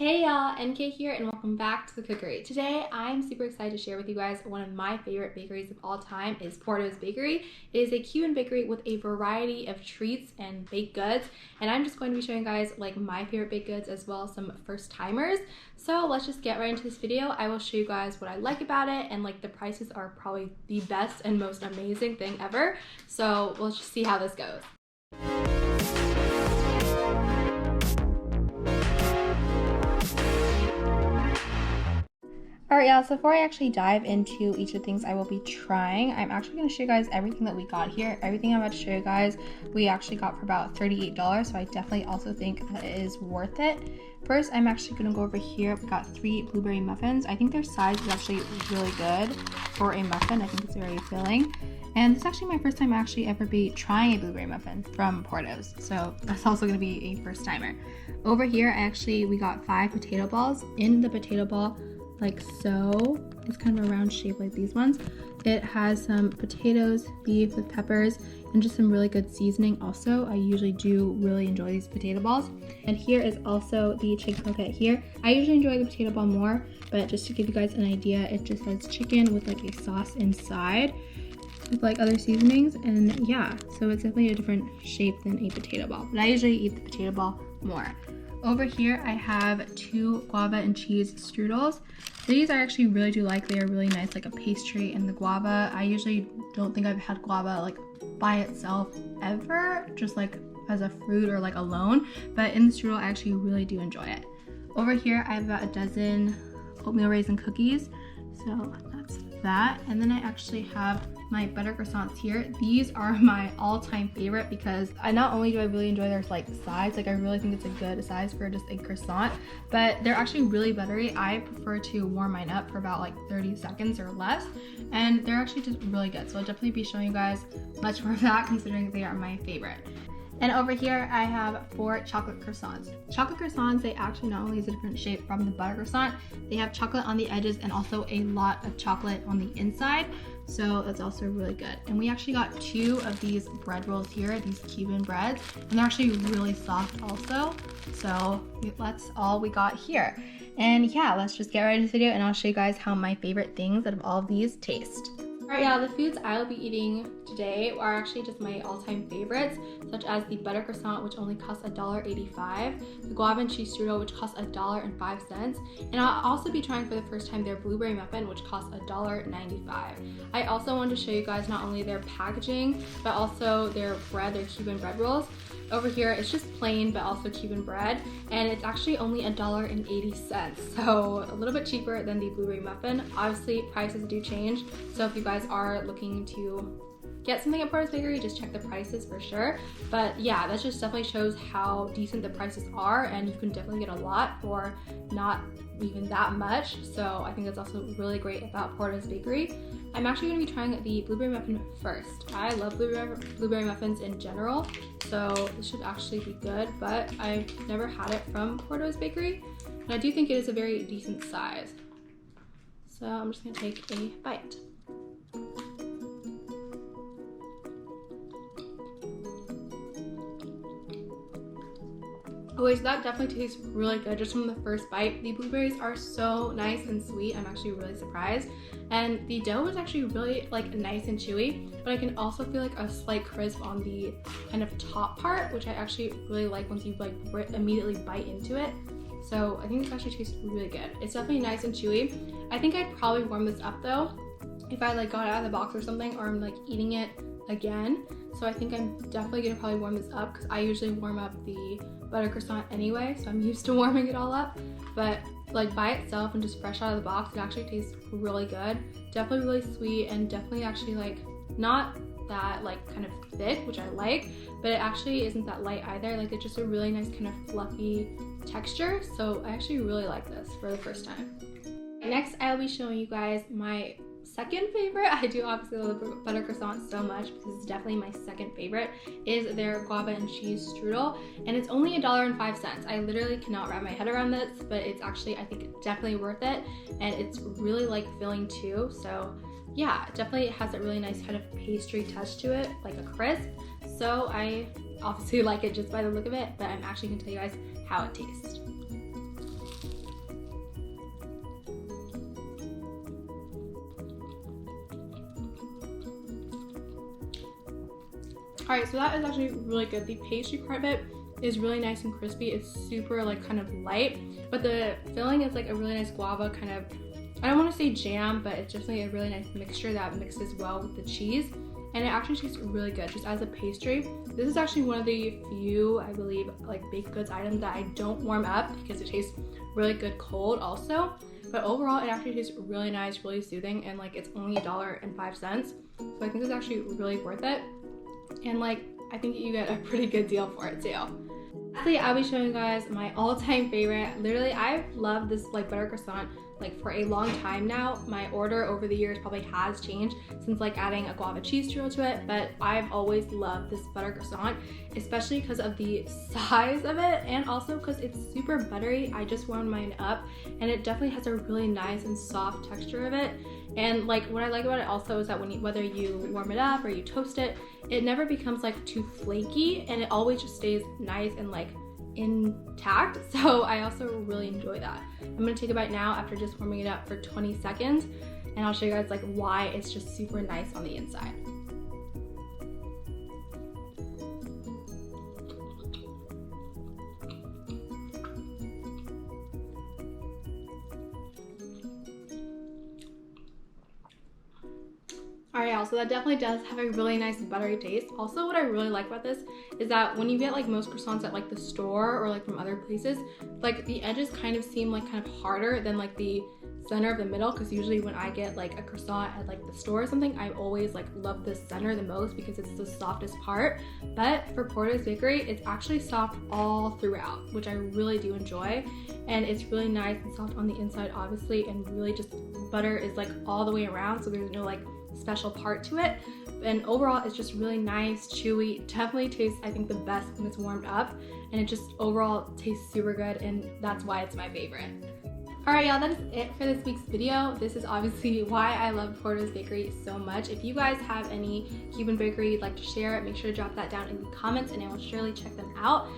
Hey y'all, NK here and welcome back to the Cookery. Today I'm super excited to share with you guys one of my favorite bakeries of all time is Porto's Bakery. It is a Cuban bakery with a variety of treats and baked goods, and I'm just going to be showing you guys like my favorite baked goods as well as some first timers. So let's just get right into this video. I will show you guys what I like about it, and like the prices are probably the best and most amazing thing ever. So let's just see how this goes. Alright y'all, so before I actually dive into each of the things I will be trying, I'm actually going to show you guys everything that we got here. Everything I'm about to show you guys, we actually got for about $38, so I definitely also think that it is worth it. First, I'm actually going to go over here. We got 3 blueberry muffins. I think their size is actually really good for a muffin. I think it's very filling. And this is actually my first time actually ever be trying a blueberry muffin from Porto's, so that's also going to be a first timer. Over here, we got 5 potato balls. In the potato ball, like so, it's kind of a round shape like these ones. It has some potatoes, beef with peppers, and just some really good seasoning. Also, I usually do really enjoy these potato balls. And here is also the chicken croquette here. I usually enjoy the potato ball more, but just to give you guys an idea, it just has chicken with like a sauce inside with like other seasonings, and yeah, so it's definitely a different shape than a potato ball, but I usually eat the potato ball more. Over here I have 2 guava and cheese strudels. These I actually really do like. They are really nice, like a pastry, and the guava, I usually don't think I've had guava like by itself ever, just like as a fruit or like alone, but in the strudel I actually really do enjoy it. Over here I have about a dozen oatmeal raisin cookies, so that's that. And then I actually have my butter croissants here. These are my all-time favorite because not only do I really enjoy their like size, like I really think it's a good size for just a croissant, but they're actually really buttery. I prefer to warm mine up for about like 30 seconds or less, and they're actually just really good. So I'll definitely be showing you guys much more of that considering they are my favorite. And over here I have 4 chocolate croissants. Chocolate croissants, they actually not only is a different shape from the butter croissant, they have chocolate on the edges and also a lot of chocolate on the inside. So that's also really good. And we actually got 2 of these bread rolls here, these Cuban breads, and they're actually really soft also. So that's all we got here. And yeah, let's just get right into the video and I'll show you guys how my favorite things out of all of these taste. Alright y'all, the foods I'll be eating today are actually just my all-time favorites, such as the butter croissant, which only costs $1.85, the guava and cheese strudel, which costs $1.05, and I'll also be trying for the first time their blueberry muffin, which costs $1.95. I also wanted to show you guys not only their packaging, but also their bread, their Cuban bread rolls. Over here, it's just plain, but also Cuban bread, and it's actually only $1.80, so a little bit cheaper than the blueberry muffin. Obviously, prices do change, so if you guys are looking to get something at Porto's Bakery, just check the prices for sure. But yeah, that just definitely shows how decent the prices are, and you can definitely get a lot for not even that much. So I think that's also really great about Porto's Bakery. I'm actually going to be trying the blueberry muffin first. I love blueberry muffins in general, so this should actually be good, but I've never had it from Porto's Bakery, and I do think it is a very decent size. So I'm just going to take a bite. Okay, so that definitely tastes really good just from the first bite. The blueberries are so nice and sweet. I'm actually really surprised. And the dough is actually really like nice and chewy, but I can also feel like a slight crisp on the kind of top part, which I actually really like once you like immediately bite into it. So I think this actually tastes really good. It's definitely nice and chewy. I think I'd probably warm this up though if I like got it out of the box or something, or I'm like eating it again. So I think I'm definitely gonna probably warm this up because I usually warm up the butter croissant anyway, so I'm used to warming it all up. But like by itself and just fresh out of the box, it actually tastes really good. Definitely really sweet, and definitely actually like not that like kind of thick, which I like, but it actually isn't that light either. Like it's just a really nice kind of fluffy texture. So I actually really like this for the first time. Next, I'll be showing you guys my second favorite. I do obviously love the butter croissant so much because it's definitely my second favorite, is their guava and cheese strudel, and it's only $1.05. I literally cannot wrap my head around this, but it's actually, I think, definitely worth it, and it's really like filling too. So yeah, definitely has a really nice kind of pastry touch to it, like a crisp. So I obviously like it just by the look of it, but I'm actually gonna tell you guys how it tastes. Alright, so that is actually really good. The pastry part of it is really nice and crispy. It's super like kind of light, but the filling is like a really nice guava kind of, I don't want to say jam, but it's definitely a really nice mixture that mixes well with the cheese. And it actually tastes really good just as a pastry. This is actually one of the few, I believe, like baked goods items that I don't warm up because it tastes really good cold also. But overall, it actually tastes really nice, really soothing, and like it's only $1.05. So I think it's actually really worth it. And like, I think you get a pretty good deal for it too. Lastly, I'll be showing you guys my all-time favorite. Literally, I've loved this like butter croissant like for a long time now. My order over the years probably has changed since like adding a guava cheese strudel to it, but I've always loved this butter croissant, especially because of the size of it and also because it's super buttery. I just warmed mine up and it definitely has a really nice and soft texture of it. And like what I like about it also is that whether you warm it up or you toast it, it never becomes like too flaky and it always just stays nice and like intact. So I also really enjoy that. I'm gonna take a bite now after just warming it up for 20 seconds and I'll show you guys like why it's just super nice on the inside. Alright, y'all, so that definitely does have a really nice buttery taste. Also, what I really like about this is that when you get like most croissants at like the store or like from other places, like the edges kind of seem like kind of harder than like the center of the middle, because usually when I get like a croissant at like the store or something, I always like love the center the most because it's the softest part. But for Porto's Bakery, it's actually soft all throughout, which I really do enjoy. And it's really nice and soft on the inside, obviously, and really just butter is like all the way around, so there's no like special part to it. And overall, it's just really nice, chewy. Definitely tastes, I think, the best when it's warmed up, and it just overall tastes super good, and that's why it's my favorite. Alright, y'all, that is it for this week's video. This is obviously why I love Porto's Bakery so much. If you guys have any Cuban bakery you'd like to share, make sure to drop that down in the comments and I will surely check them out.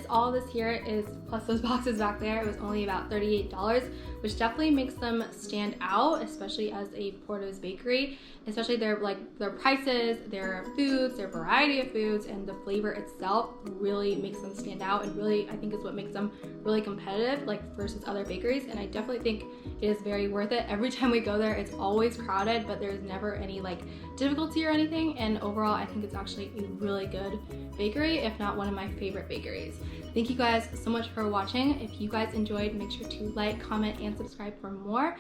All this here is, plus those boxes back there, it was only about $38, which definitely makes them stand out, especially as a Porto's Bakery, especially their prices, their foods, their variety of foods, and the flavor itself really makes them stand out, and really I think is what makes them really competitive like versus other bakeries. And I definitely think it is very worth it. Every time we go there, it's always crowded, but there's never any like difficulty or anything, and overall I think it's actually a really good bakery, if not one of my favorite bakeries. Thank you guys so much for watching. If you guys enjoyed, make sure to like, comment, and subscribe for more.